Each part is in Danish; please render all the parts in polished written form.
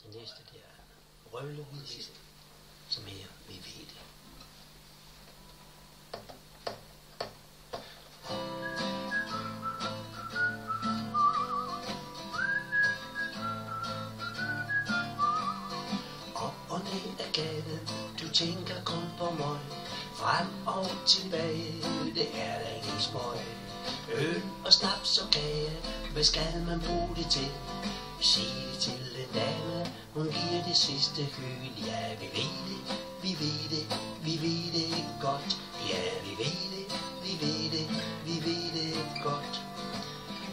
Det næste, det er Røvlehuset, som her vi ved det. Op og ned ad gaden, du tænker kun på mig. Frem og tilbage, det er da ikke smøg. Øl og snaps og kage, hvad skal man bruge det til? Sig det til en dame, hun giver det sidste hyl. Ja, vi ved det, vi ved det, vi ved det godt. Ja, vi ved det, vi ved det, vi ved det godt.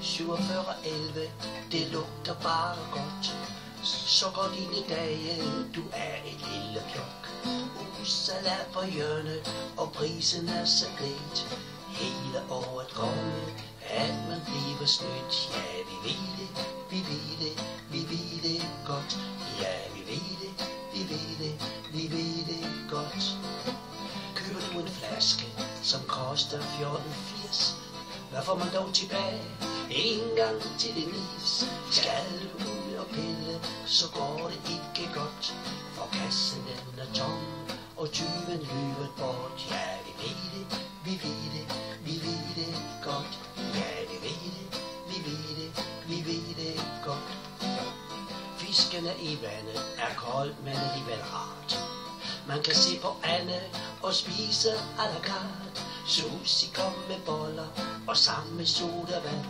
4711, det lugter bare godt. Så går dine dage, du er et lille pjok. Huset er på hjørnet, og prisen er så lidt. Hele året går med, at man bliver snydt. Ja, vi ved det, vi ved det, vi ved det godt. Ja, vi ved det, vi ved det, vi ved det godt. Køber du en flaske, som koster 14,80, hvad får man dog tilbage? En gang til det livs. Skal du ud og pille, så går det ikke godt. For kassen den er tom, og tyven løber bort. Ja, vi ved det, vi ved det, vi ved det godt. Ja, vi ved det, vi ved det, vi ved det godt. Fiskene i vandet er koldt, men alligevel rart. Man kan se på Anne og spise à la carte. Sushi kom med boller og sammen med sodavand.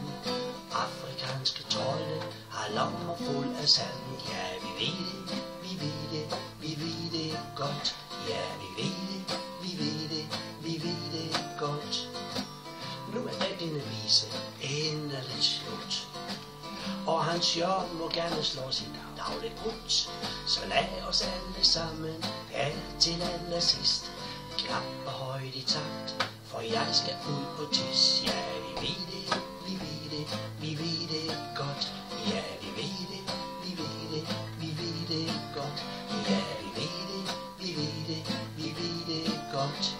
Afrikanske trolde har lommer fuld af sand. Ja, vi ved det, vi ved det, vi ved det godt. Ja, vi ved det, vi ved det, vi ved det godt. Nu er denne vise endeligt slut, og Hans Jørgen må gerne slå sit dagligt ud. Så lad os alle sammen her til allersidst klappe højt i takt, for jeg skal ud og tis. Ja, vi ved det, vi ved det, vi ved det godt. Ja, vi ved det, vi ved det, vi ved det godt. Ja, vi ved det, vi ved det, vi ved det godt.